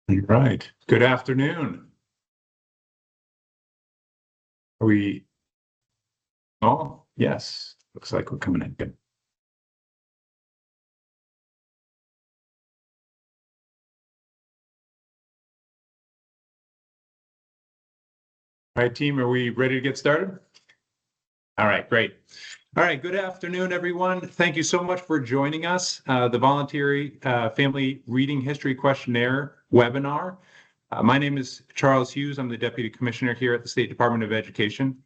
All right. Good afternoon. Are we? Oh, yes. Looks like we're coming in. Good. All right, team, are we ready to get started? All right, great. All right, good afternoon, everyone. Thank you so much for joining us, the Voluntary Family Reading History Questionnaire webinar. My name is Charles Hughes. I'm the Deputy Commissioner here at the State Department of Education.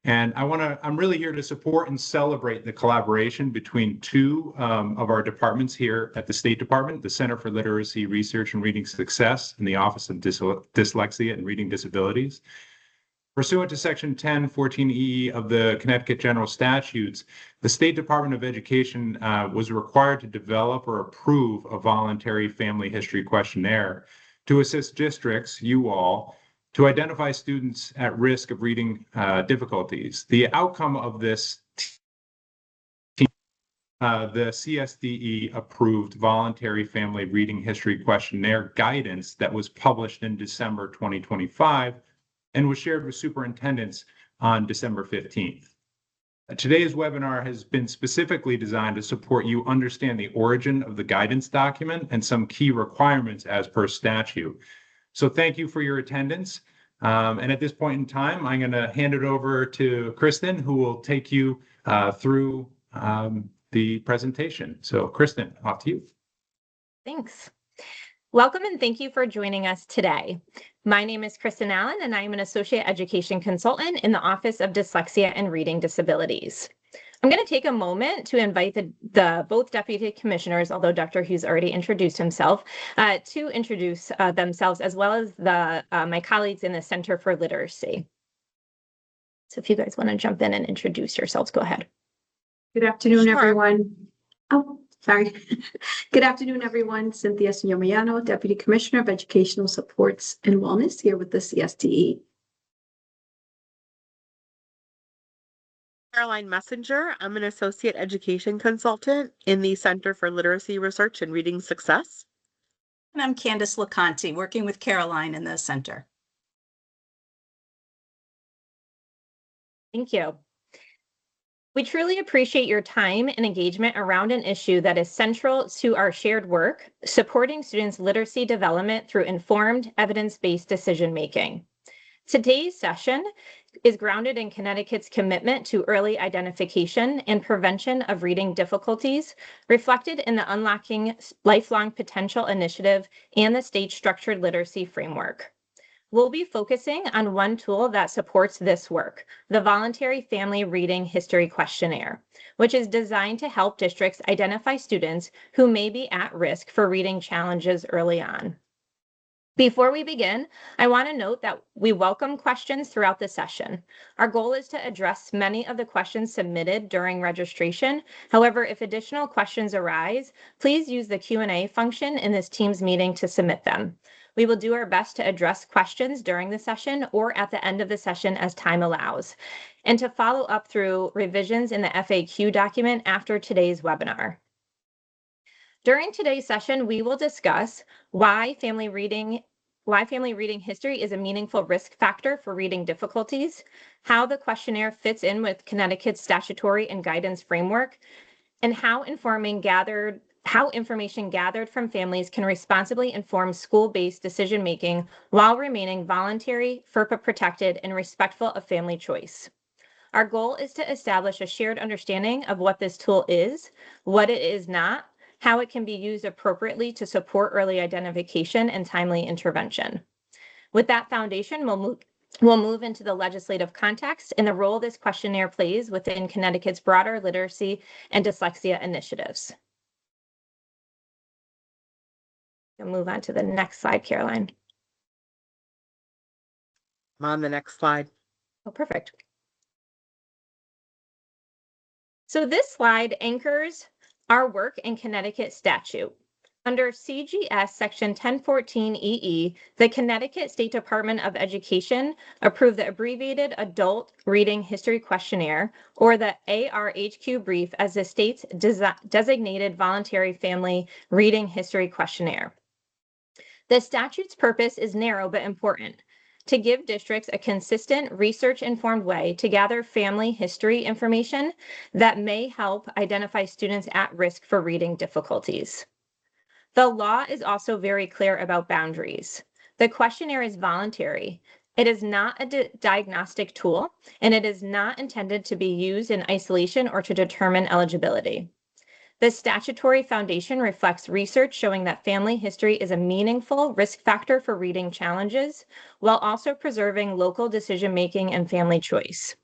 And I'm really here to support and celebrate the collaboration between two of our departments here at the State Department, the Center for Literacy Research and Reading Success and the Office of Dyslexia and Reading Disabilities. Pursuant to Section 1014E of the Connecticut General Statutes, the State Department of Education was required to develop or approve a voluntary family history questionnaire to assist districts, you all, to identify students at risk of reading difficulties. The outcome of this the CSDE approved voluntary family reading history questionnaire guidance that was published in December 2025 and was shared with superintendents on December 15th. Today's webinar has been specifically designed to support you understand the origin of the guidance document and some key requirements as per statute. So thank you for your attendance. And at this point in time, I'm going to hand it over to Kristen, who will take you through the presentation. So Kristen, off to you. Thanks. Welcome and thank you for joining us today. My name is Kristen Allen and I am an Associate Education Consultant in the Office of Dyslexia and Reading Disabilities. I'm going to take a moment to invite the both Deputy Commissioners, although Dr. Hughes already introduced himself, to introduce themselves, as well as my colleagues in the Center for Literacy. So if you guys want to jump in and introduce yourselves, go ahead. Good afternoon, everyone. Oh, sorry. Good afternoon, everyone. Cynthia Senor-Mayano, Deputy Commissioner of Educational Supports and Wellness here with the CSDE. Caroline Messenger. I'm an Associate Education Consultant in the Center for Literacy Research and Reading Success. And I'm Candace LaConte, working with Caroline in the center. Thank you. We truly appreciate your time and engagement around an issue that is central to our shared work, supporting students' literacy development through informed, evidence-based decision-making. Today's session is grounded in Connecticut's commitment to early identification and prevention of reading difficulties, reflected in the Unlocking Lifelong Potential Initiative and the State Structured Literacy Framework. We'll be focusing on one tool that supports this work, the Voluntary Family Reading History Questionnaire, which is designed to help districts identify students who may be at risk for reading challenges early on. Before we begin, I want to note that we welcome questions throughout the session. Our goal is to address many of the questions submitted during registration. However, if additional questions arise, please use the Q&A function in this Teams meeting to submit them. We will do our best to address questions during the session or at the end of the session as time allows, and to follow up through revisions in the FAQ document after today's webinar. During today's session, we will discuss why family reading history is a meaningful risk factor for reading difficulties, how the questionnaire fits in with Connecticut's statutory and guidance framework, and how information gathered from families can responsibly inform school-based decision-making while remaining voluntary, FERPA protected, and respectful of family choice. Our goal is to establish a shared understanding of what this tool is, what it is not, how it can be used appropriately to support early identification and timely intervention. With that foundation, we'll move into the legislative context and the role this questionnaire plays within Connecticut's broader literacy and dyslexia initiatives. We'll move on to the next slide, Caroline. I'm on the next slide. Oh, perfect. So this slide anchors our work in Connecticut statute. Under CGS Section 1014EE, the Connecticut State Department of Education approved the Abbreviated Adult Reading History Questionnaire, or the ARHQ brief, as the state's designated voluntary family reading history questionnaire. The statute's purpose is narrow but important: to give districts a consistent, research-informed way to gather family history information that may help identify students at risk for reading difficulties. The law is also very clear about boundaries. The questionnaire is voluntary. It is not a diagnostic tool, and it is not intended to be used in isolation or to determine eligibility. The statutory foundation reflects research showing that family history is a meaningful risk factor for reading challenges, while also preserving local decision-making and family choice.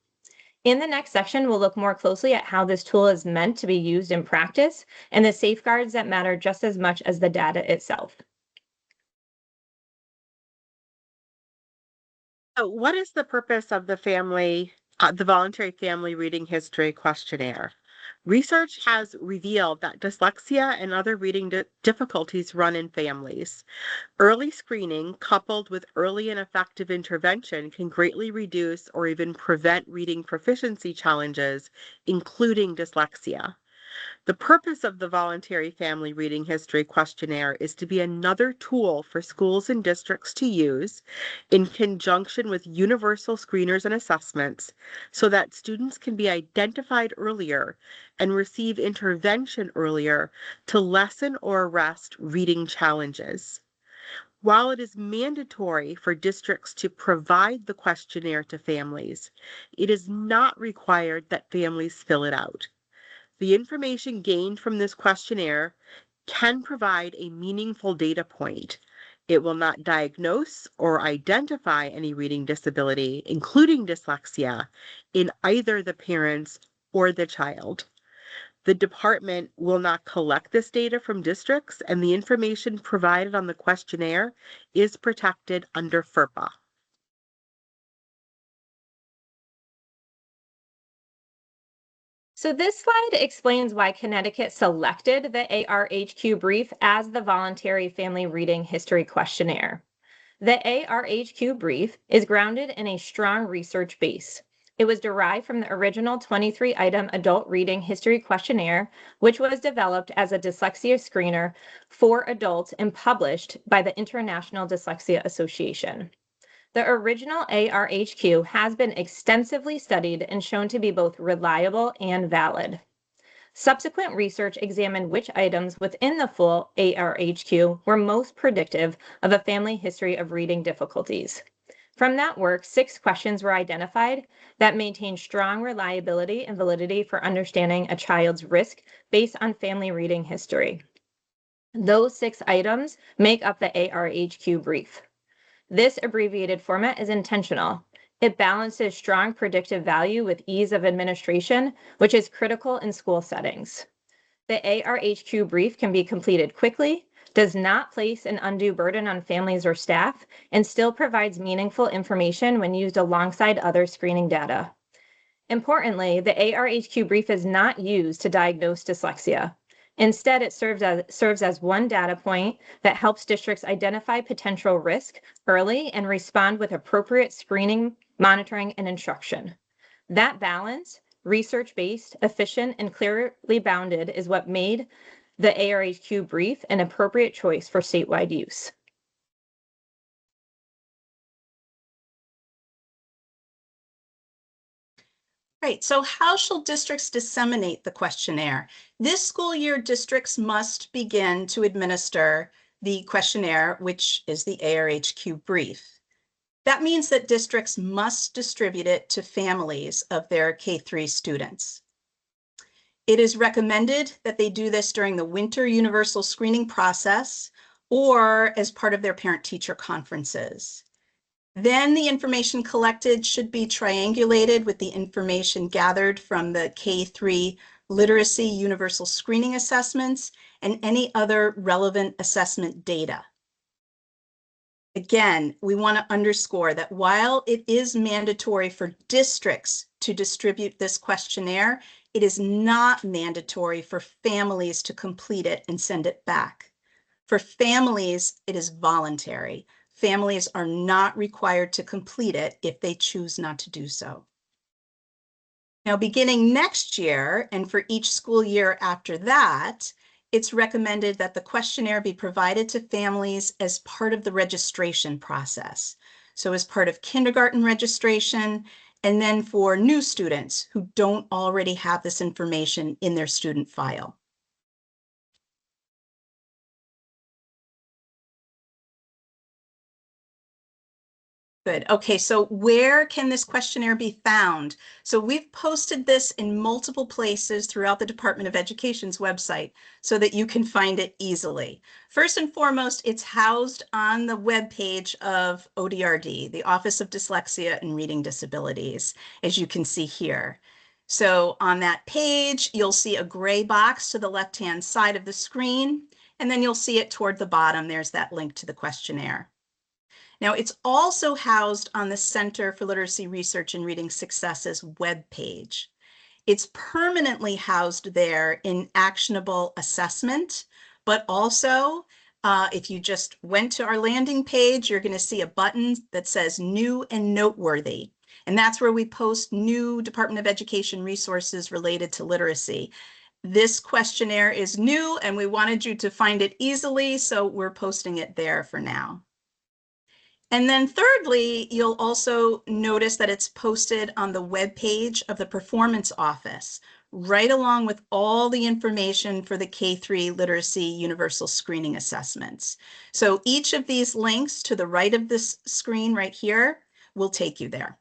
In the next section, we'll look more closely at how this tool is meant to be used in practice and the safeguards that matter just as much as the data itself. So what is the purpose of the voluntary family reading history questionnaire? Research has revealed that dyslexia and other reading difficulties run in families. Early screening, coupled with early and effective intervention, can greatly reduce or even prevent reading proficiency challenges, including dyslexia. The purpose of the voluntary family reading history questionnaire is to be another tool for schools and districts to use in conjunction with universal screeners and assessments so that students can be identified earlier and receive intervention earlier to lessen or arrest reading challenges. While it is mandatory for districts to provide the questionnaire to families, it is not required that families fill it out. The information gained from this questionnaire can provide a meaningful data point. It will not diagnose or identify any reading disability, including dyslexia, in either the parents or the child. The department will not collect this data from districts, and the information provided on the questionnaire is protected under FERPA. So this slide explains why Connecticut selected the ARHQ brief as the voluntary family reading history questionnaire. The ARHQ brief is grounded in a strong research base. It was derived from the original 23-item adult reading history questionnaire, which was developed as a dyslexia screener for adults and published by the International Dyslexia Association. The original ARHQ has been extensively studied and shown to be both reliable and valid. Subsequent research examined which items within the full ARHQ were most predictive of a family history of reading difficulties. From that work, 6 questions were identified that maintain strong reliability and validity for understanding a child's risk based on family reading history. Those 6 items make up the ARHQ brief. This abbreviated format is intentional. It balances strong predictive value with ease of administration, which is critical in school settings. The ARHQ brief can be completed quickly, does not place an undue burden on families or staff, and still provides meaningful information when used alongside other screening data. Importantly, the ARHQ brief is not used to diagnose dyslexia. Instead, it serves as one data point that helps districts identify potential risk early and respond with appropriate screening, monitoring, and instruction. That balance, research-based, efficient, and clearly bounded, is what made the ARHQ brief an appropriate choice for statewide use. Right, so how shall districts disseminate the questionnaire? This school year, districts must begin to administer the questionnaire, which is the ARHQ brief. That means that districts must distribute it to families of their K-3 students. It is recommended that they do this during the winter universal screening process or as part of their parent-teacher conferences. Then the information collected should be triangulated with the information gathered from the K-3 literacy universal screening assessments and any other relevant assessment data. Again, we want to underscore that while it is mandatory for districts to distribute this questionnaire, it is not mandatory for families to complete it and send it back. For families, it is voluntary. Families are not required to complete it if they choose not to do so. Now, beginning next year, and for each school year after that, it's recommended that the questionnaire be provided to families as part of the registration process. So as part of kindergarten registration, and then for new students who don't already have this information in their student file. Good. Okay, so where can this questionnaire be found? So we've posted this in multiple places throughout the Department of Education's website so that you can find it easily. First and foremost, it's housed on the webpage of ODRD, the Office of Dyslexia and Reading Disabilities, as you can see here. So on that page, you'll see a gray box to the left-hand side of the screen, and then you'll see it toward the bottom. There's that link to the questionnaire. Now, it's also housed on the Center for Literacy Research and Reading Success's webpage. It's permanently housed there in actionable assessment, but also if you just went to our landing page, you're going to see a button that says New and Noteworthy. And that's where we post new Department of Education resources related to literacy. This questionnaire is new and we wanted you to find it easily, so we're posting it there for now. And then thirdly, you'll also notice that it's posted on the webpage of the Performance Office, right along with all the information for the K-3 Literacy Universal Screening Assessments. So each of these links to the right of this screen right here will take you there.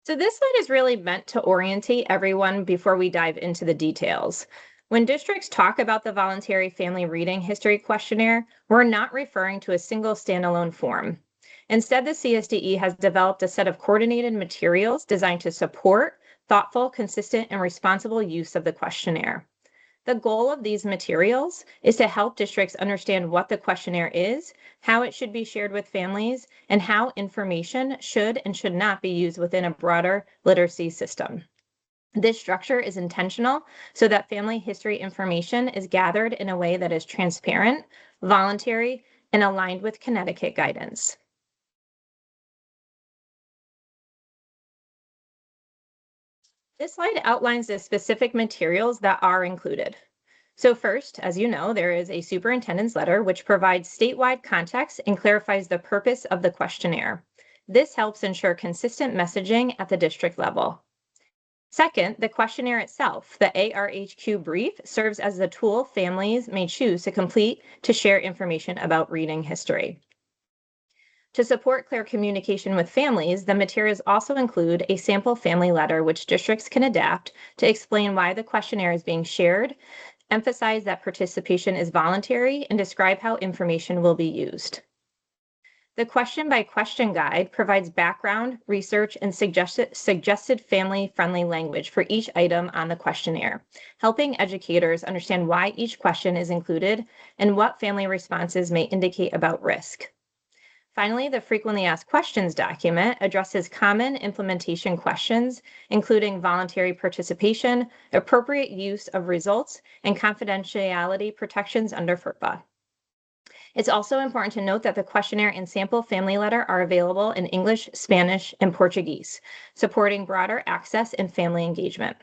So this slide is really meant to orientate everyone before we dive into the details. When districts talk about the Voluntary Family Reading History Questionnaire, we're not referring to a single standalone form. Instead, the CSDE has developed a set of coordinated materials designed to support thoughtful, consistent, and responsible use of the questionnaire. The goal of these materials is to help districts understand what the questionnaire is, how it should be shared with families, and how information should and should not be used within a broader literacy system. This structure is intentional so that family history information is gathered in a way that is transparent, voluntary, and aligned with Connecticut guidance. This slide outlines the specific materials that are included. So first, as you know, there is a superintendent's letter which provides statewide context and clarifies the purpose of the questionnaire. This helps ensure consistent messaging at the district level. Second, the questionnaire itself, the ARHQ brief, serves as the tool families may choose to complete to share information about reading history. To support clear communication with families, the materials also include a sample family letter which districts can adapt to explain why the questionnaire is being shared, emphasize that participation is voluntary, and describe how information will be used. The question-by-question guide provides background, research, and suggested family-friendly language for each item on the questionnaire, helping educators understand why each question is included and what family responses may indicate about risk. Finally, the frequently asked questions document addresses common implementation questions, including voluntary participation, appropriate use of results, and confidentiality protections under FERPA. It's also important to note that the questionnaire and sample family letter are available in English, Spanish, and Portuguese, supporting broader access and family engagement.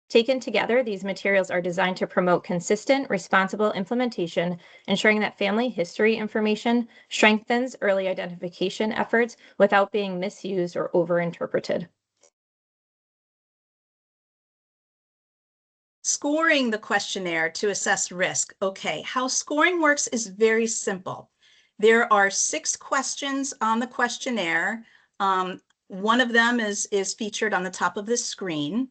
Taken together, these materials are designed to promote consistent, responsible implementation, ensuring that family history information strengthens early identification efforts without being misused or overinterpreted. Scoring the questionnaire to assess risk. Okay, how scoring works is very simple. There are 6 questions on the questionnaire. One of them is featured on the top of this screen.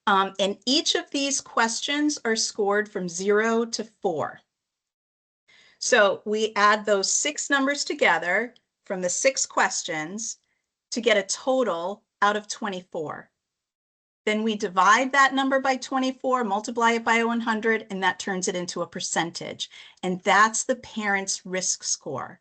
And each of these questions are scored from 0 to 4. So we add those 6 numbers together from the 6 questions to get a total out of 24. Then we divide that number by 24, multiply it by 100, and that turns it into a percentage. And that's the parent's risk score.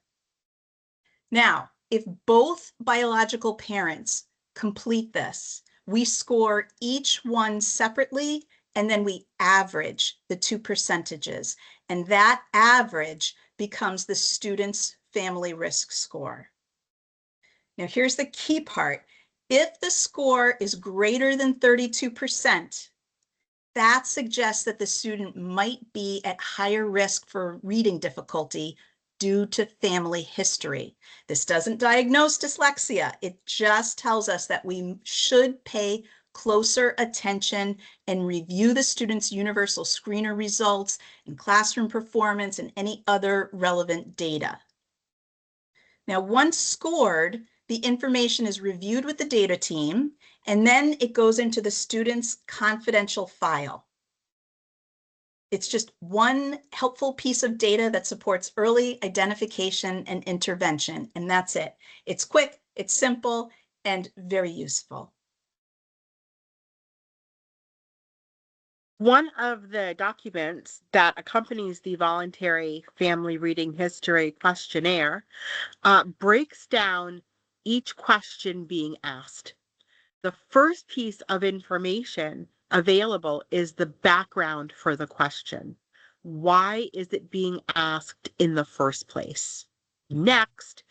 Now, if both biological parents complete this, we score each one separately, and then we average the 2 percentages. And that average becomes the student's family risk score. Now, here's the key part. If the score is greater than 32%, that suggests that the student might be at higher risk for reading difficulty due to family history. This doesn't diagnose dyslexia. It just tells us that we should pay closer attention and review the student's universal screener results and classroom performance and any other relevant data. Now, once scored, the information is reviewed with the data team, and then it goes into the student's confidential file. It's just one helpful piece of data that supports early identification and intervention, and that's it. It's quick, it's simple, and very useful. One of the documents that accompanies the voluntary family reading history questionnaire breaks down each question being asked. The first piece of information available is the background for the question. Why is it being asked in the first place? Next,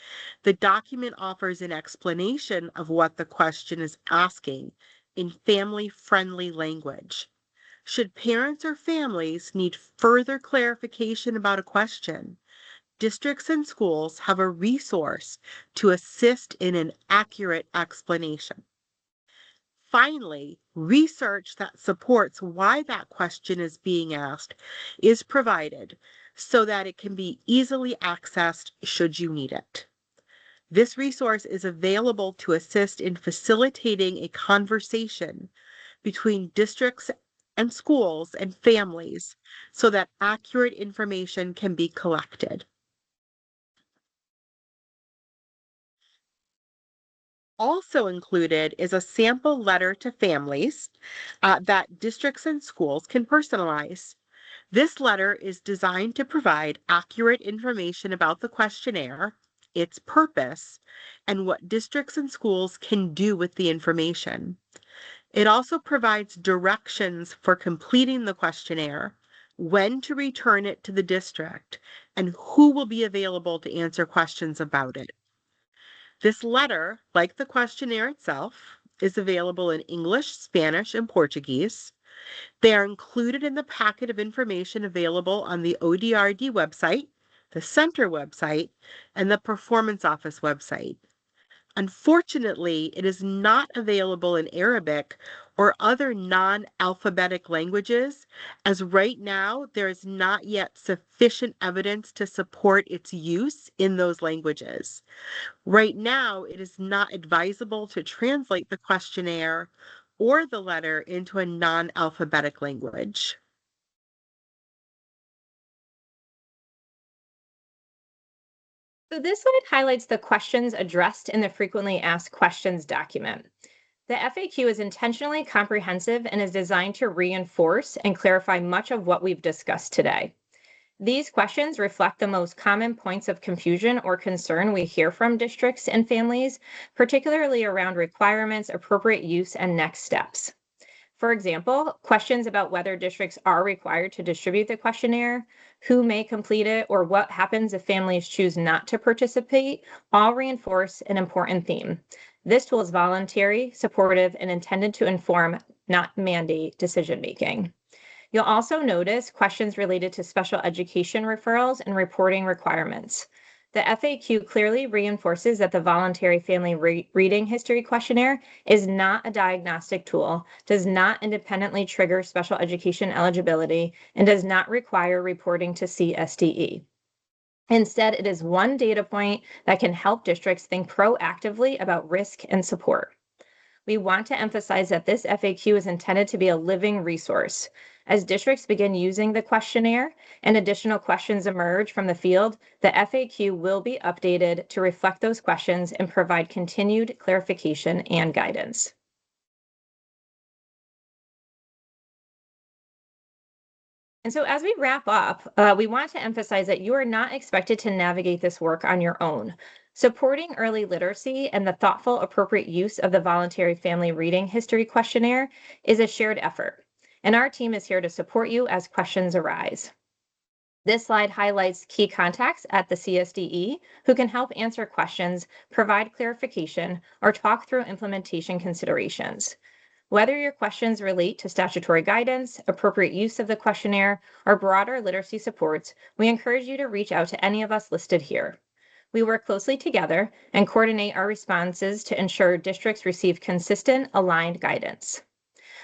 the document offers an explanation of what the question is asking in family-friendly language. Should parents or families need further clarification about a question, districts and schools have a resource to assist in an accurate explanation. Finally, research that supports why that question is being asked is provided so that it can be easily accessed should you need it. This resource is available to assist in facilitating a conversation between districts and schools and families so that accurate information can be collected. Also included is a sample letter to families that districts and schools can personalize. This letter is designed to provide accurate information about the questionnaire, its purpose, and what districts and schools can do with the information. It also provides directions for completing the questionnaire, when to return it to the district, and who will be available to answer questions about it. This letter, like the questionnaire itself, is available in English, Spanish, and Portuguese. They are included in the packet of information available on the ODRD website, the Center website, and the Performance Office website. Unfortunately, it is not available in Arabic or other non-alphabetic languages, as right now there is not yet sufficient evidence to support its use in those languages. Right now, it is not advisable to translate the questionnaire or the letter into a non-alphabetic language. So this slide highlights the questions addressed in the frequently asked questions document. The FAQ is intentionally comprehensive and is designed to reinforce and clarify much of what we've discussed today. These questions reflect the most common points of confusion or concern we hear from districts and families, particularly around requirements, appropriate use, and next steps. For example, questions about whether districts are required to distribute the questionnaire, who may complete it, or what happens if families choose not to participate all reinforce an important theme. This tool is voluntary, supportive, and intended to inform, not mandate, decision-making. You'll also notice questions related to special education referrals and reporting requirements. The FAQ clearly reinforces that the voluntary family reading history questionnaire is not a diagnostic tool, does not independently trigger special education eligibility, and does not require reporting to CSDE. Instead, it is one data point that can help districts think proactively about risk and support. We want to emphasize that this FAQ is intended to be a living resource. As districts begin using the questionnaire and additional questions emerge from the field, the FAQ will be updated to reflect those questions and provide continued clarification and guidance. And so as we wrap up, we want to emphasize that you are not expected to navigate this work on your own. Supporting early literacy and the thoughtful, appropriate use of the voluntary family reading history questionnaire is a shared effort, and our team is here to support you as questions arise. This slide highlights key contacts at the CSDE who can help answer questions, provide clarification, or talk through implementation considerations. Whether your questions relate to statutory guidance, appropriate use of the questionnaire, or broader literacy supports, we encourage you to reach out to any of us listed here. We work closely together and coordinate our responses to ensure districts receive consistent, aligned guidance.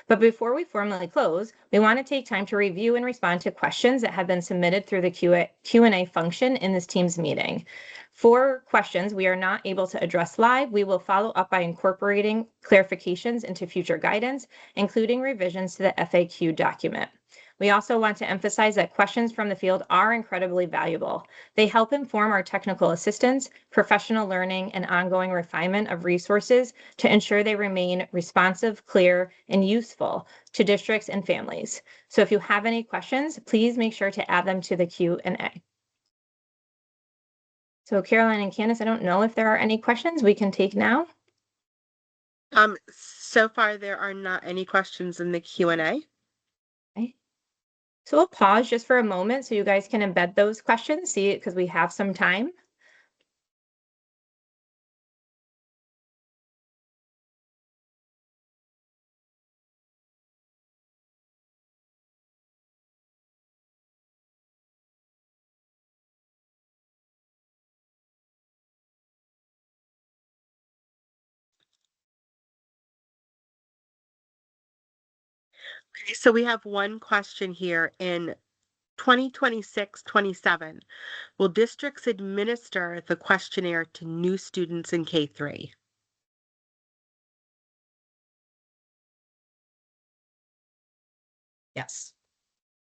But before we formally close, we want to take time to review and respond to questions that have been submitted through the Q&A function in this Teams meeting. For questions we are not able to address live, we will follow up by incorporating clarifications into future guidance, including revisions to the FAQ document. We also want to emphasize that questions from the field are incredibly valuable. They help inform our technical assistance, professional learning, and ongoing refinement of resources to ensure they remain responsive, clear, and useful to districts and families. So if you have any questions, please make sure to add them to the Q&A. So Caroline and Candace, I don't know if there are any questions we can take now. So far there are not any questions in the Q&A. Okay. So we'll pause just for a moment so you guys can embed those questions, see it because we have some time. Okay, so we have one question here in 2026-27. Will districts administer the questionnaire to new students in K-3? Yes.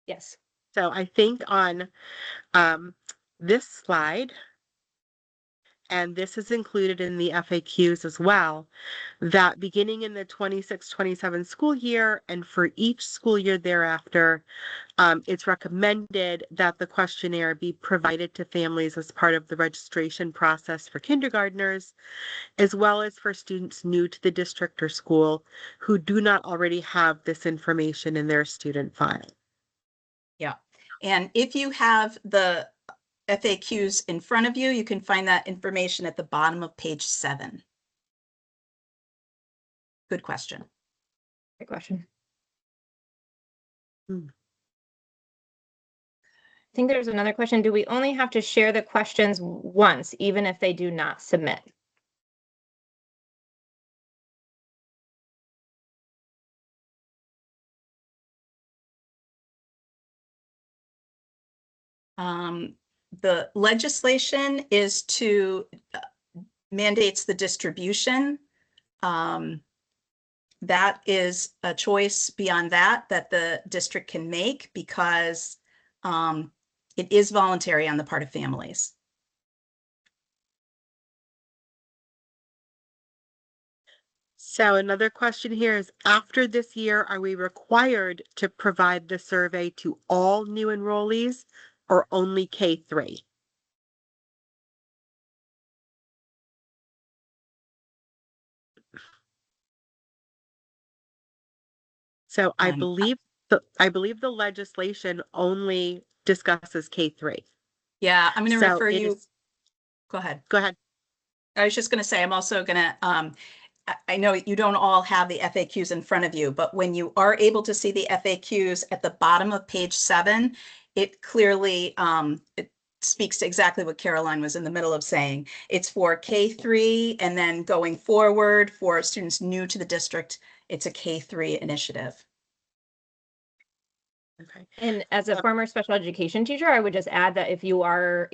Yes. So I think on this slide, and this is included in the FAQs as well, that beginning in the 26-27 school year and for each school year thereafter, it's recommended that the questionnaire be provided to families as part of the registration process for kindergartners, as well as for students new to the district or school who do not already have this information in their student file. Yeah. And if you have the FAQs in front of you, you can find that information at the bottom of page 7. Good question. Great question. I think there's another question. Do we only have to share the questions once, even if they do not submit? The legislation is to mandates the distribution. That is a choice beyond that the district can make because it is voluntary on the part of families. So another question here is, after this year, are we required to provide the survey to all new enrollees or only K-3? So I believe the legislation only discusses K-3. Yeah, I'm going to refer you. Go ahead. Go ahead. I was just going to say, I'm also going to, I know you don't all have the FAQs in front of you, but when you are able to see the FAQs at the bottom of page 7, it clearly it speaks to exactly what Caroline was in the middle of saying. It's for K-3, and then going forward for students new to the district, it's a K-3 initiative. Okay. And as a former special education teacher, I would just add that if you are,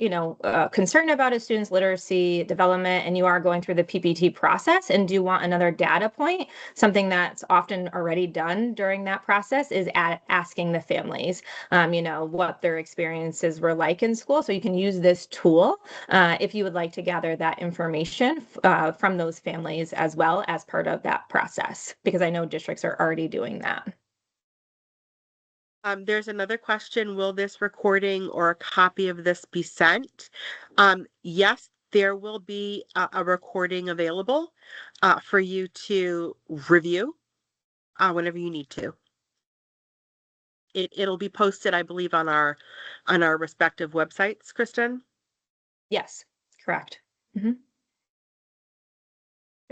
concerned about a student's literacy development and you are going through the PPT process and do want another data point, something that's often already done during that process is asking the families, what their experiences were like in school. So you can use this tool if you would like to gather that information from those families as well as part of that process, because I know districts are already doing that. There's another question. Will this recording or a copy of this be sent? Yes, there will be a recording available for you to review whenever you need to. It'll be posted, I believe, on our respective websites, Kristen. Yes, correct. There's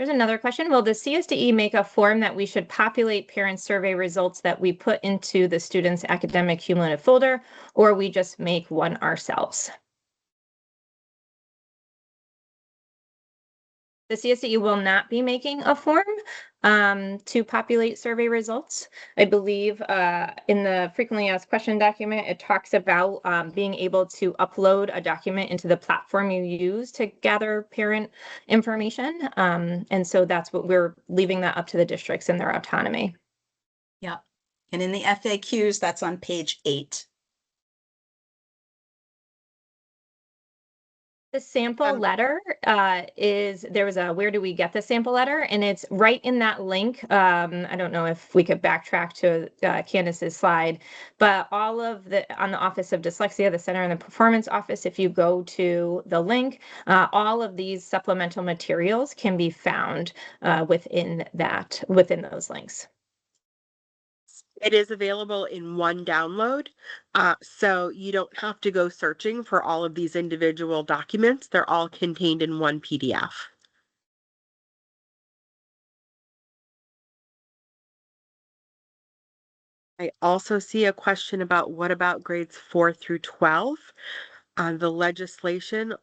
another question. Will the CSDE make a form that we should populate parent survey results that we put into the student's academic cumulative folder, or we just make one ourselves? The CSDE will not be making a form to populate survey results. I believe in the frequently asked question document, it talks about being able to upload a document into the platform you use to gather parent information. And so that's what we're leaving that up to the districts in their autonomy. Yeah. And in the FAQs, that's on page 8. The sample letter there was a where do we get the sample letter, and it's right in that link. I don't know if we could backtrack to Candace's slide, but all of on the Office of Dyslexia, the Center and the Performance Office, if you go to the link, all of these supplemental materials can be found within those links. It is available in one download, so you don't have to go searching for all of these individual documents. They're all contained in one PDF. I also see a question about what about grades 4 through 12? The legislation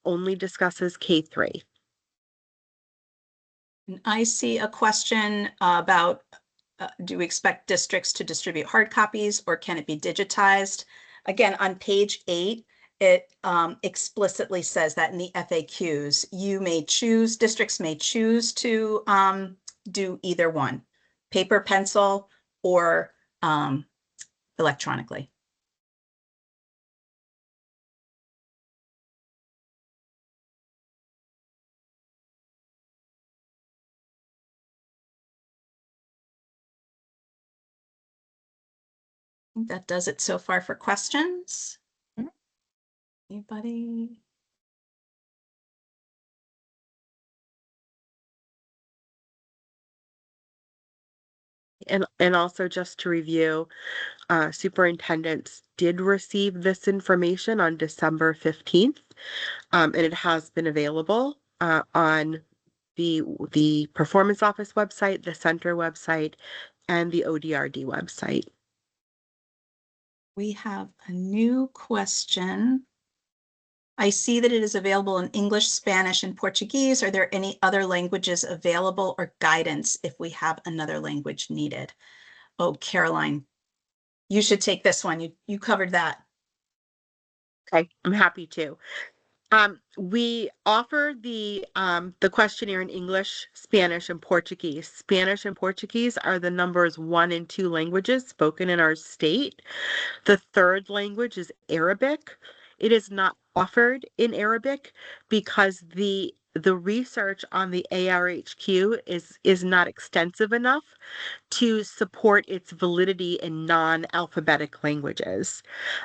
only discusses K-3. And I see a question about do we expect districts to distribute hard copies or can it be digitized? Again, on page 8, it explicitly says that in the FAQs, districts may choose to do either one, paper, pencil, or electronically. I think that does it so far for questions. Anybody? And also just to review, superintendents did receive this information on December 15th, and it has been available on the Performance Office website, the Center website, and the ODRD website. We have a new question. I see that it is available in English, Spanish, and Portuguese. Are there any other languages available or guidance if we have another language needed? Oh, Caroline, you should take this one. You covered that. Okay, I'm happy to. We offer the questionnaire in English, Spanish, and Portuguese. Spanish and Portuguese are the numbers 1 and 2 languages spoken in our state. The third language is Arabic. It is not offered in Arabic because the research on the ARHQ is not extensive enough to support its validity in non-alphabetic languages.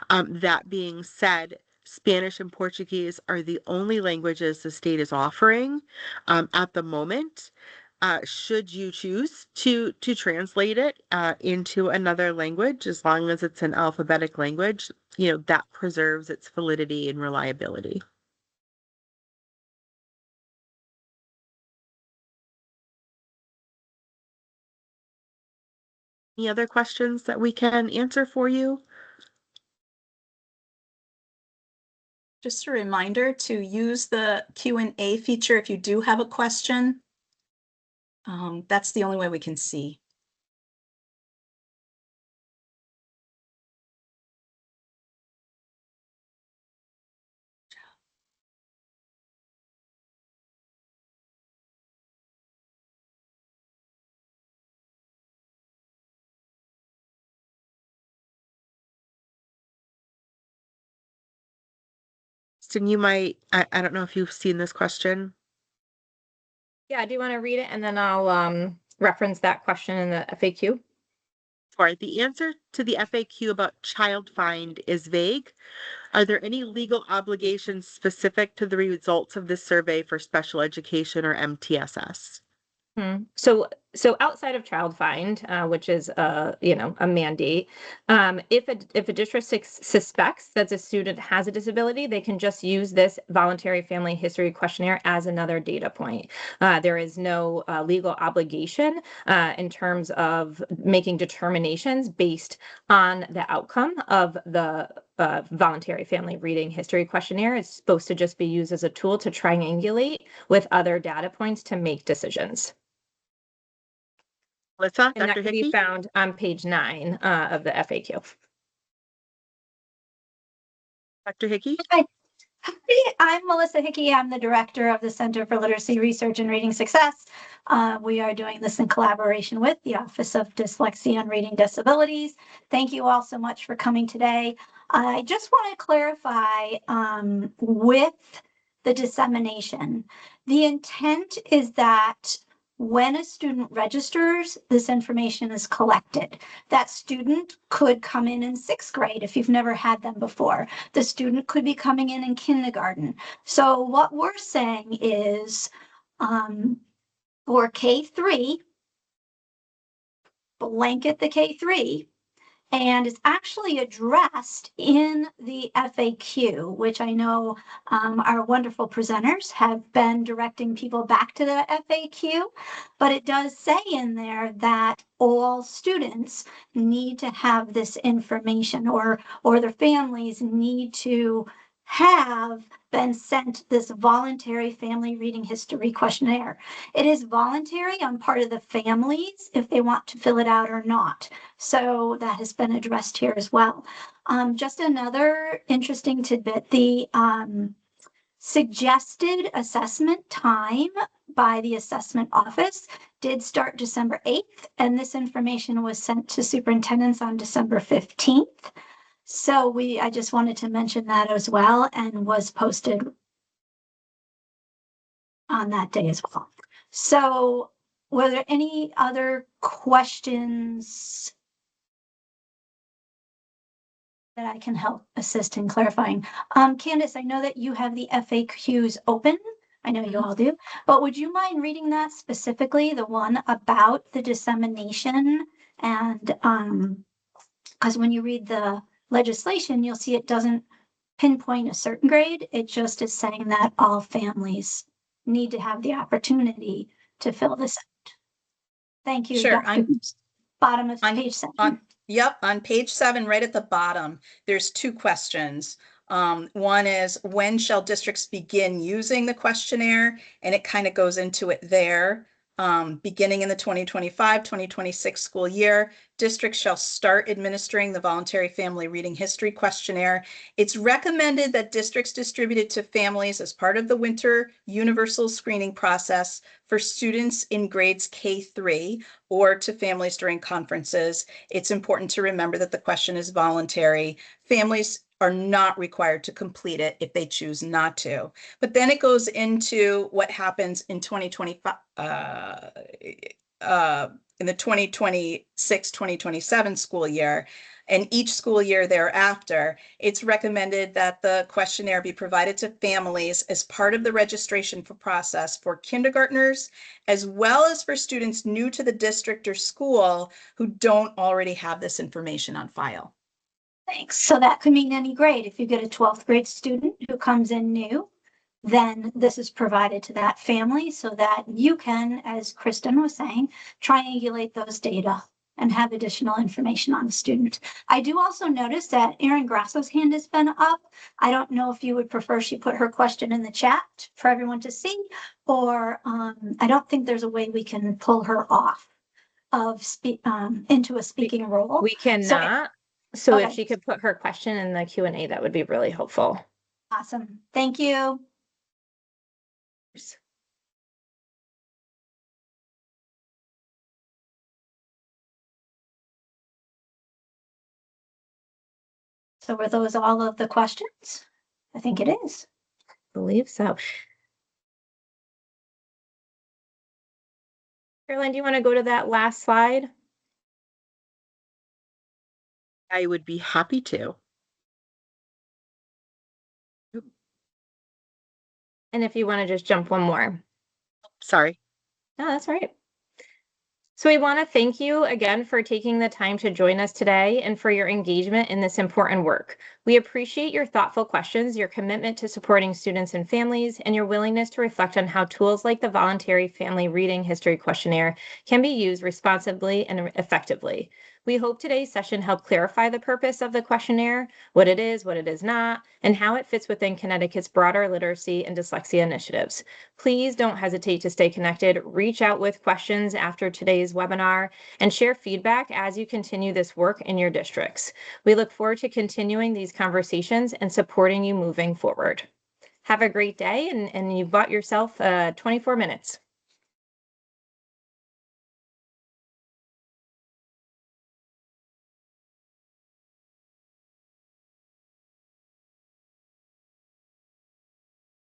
That being said, Spanish and Portuguese are the only languages the state is offering at the moment. Should you choose to translate it into another language, as long as it's an alphabetic language, that preserves its validity and reliability. Any other questions that we can answer for you? Just a reminder to use the Q&A feature if you do have a question. That's the only way we can see. Kristen, you might, I don't know if you've seen this question. Yeah, do you want to read it and then I'll reference that question in the FAQ? Sure. The answer to the FAQ about child find is vague. Are there any legal obligations specific to the results of this survey for special education or MTSS? So outside of Child Find, which is a mandate, if a district suspects that a student has a disability, they can just use this voluntary family history questionnaire as another data point. There is no legal obligation in terms of making determinations based on the outcome of the voluntary family reading history questionnaire. It's supposed to just be used as a tool to triangulate with other data points to make decisions. Melissa, And that Dr. can be Hickey? found on page 9 of the FAQ. Dr. Hickey? Hi, I'm Melissa Hickey. I'm the director of the Center for Literacy Research and Reading Success. We are doing this in collaboration with the Office of Dyslexia and Reading Disabilities. Thank you all so much for coming today. I just want to clarify with the dissemination. The intent is that when a student registers, this information is collected. That student could come in 6th grade if you've never had them before. The student could be coming in kindergarten. So what we're saying is for K3, blanket the K3, and it's actually addressed in the FAQ, which I know our wonderful presenters have been directing people back to the FAQ, but it does say in there that all students need to have this information, or their families need to have been sent this voluntary family reading history questionnaire. It is voluntary on part of the families if they want to fill it out or not. So that has been addressed here as well. Just another interesting tidbit, the suggested assessment time by the assessment office did start December 8th, and this information was sent to superintendents on December 15th. So I just wanted to mention that as well, and was posted on that day as well. So were there any other questions that I can help assist in clarifying? Candace, I know that you have the FAQs open. I know you all do, but would you mind reading that specifically, the one about the dissemination? And because when you read the legislation, you'll see it doesn't pinpoint a certain grade. It just is saying that all families need to have the opportunity to fill this out. Thank you. Sure. Bottom of page 7. Yep, on page 7, right at the bottom, there's 2 questions. One is, when shall districts begin using the questionnaire? And it kind of goes into it there. Beginning in the 2025-2026 school year, districts shall start administering the voluntary family reading history questionnaire. It's recommended that districts distribute it to families as part of the winter universal screening process for students in grades K3 or to families during conferences. It's important to remember that the question is voluntary. Families are not required to complete it if they choose not to. But then it goes into what happens in 2025, in the 2026-2027 school year, and each school year thereafter. It's recommended that the questionnaire be provided to families as part of the registration process for kindergartners, as well as for students new to the district or school who don't already have this information on file. Thanks. So that could mean any grade. If you get a 12th grade student who comes in new, then this is provided to that family so that you can, as Kristen was saying, triangulate those data and have additional information on the student. I do also notice that Erin Grasso's hand has been up. I don't know if you would prefer she put her question in the chat for everyone to see, or I don't think there's a way we can pull her off of into a speaking role. We cannot. So Okay. if she could put her question in the Q&A, that would be really helpful. Awesome. Thank you. So were those all of the questions? I think it is. I believe so. Caroline, do you want to go to that last slide? I would be happy to. And if you want to just jump one more. Sorry. No, that's all right. So we want to thank you again for taking the time to join us today and for your engagement in this important work. We appreciate your thoughtful questions, your commitment to supporting students and families, and your willingness to reflect on how tools like the Voluntary Family Reading History Questionnaire can be used responsibly and effectively. We hope today's session helped clarify the purpose of the questionnaire, what it is not, and how it fits within Connecticut's broader literacy and dyslexia initiatives. Please don't hesitate to stay connected, reach out with questions after today's webinar, and share feedback as you continue this work in your districts. We look forward to continuing these conversations and supporting you moving forward. Have a great day, and you've bought yourself 24 minutes.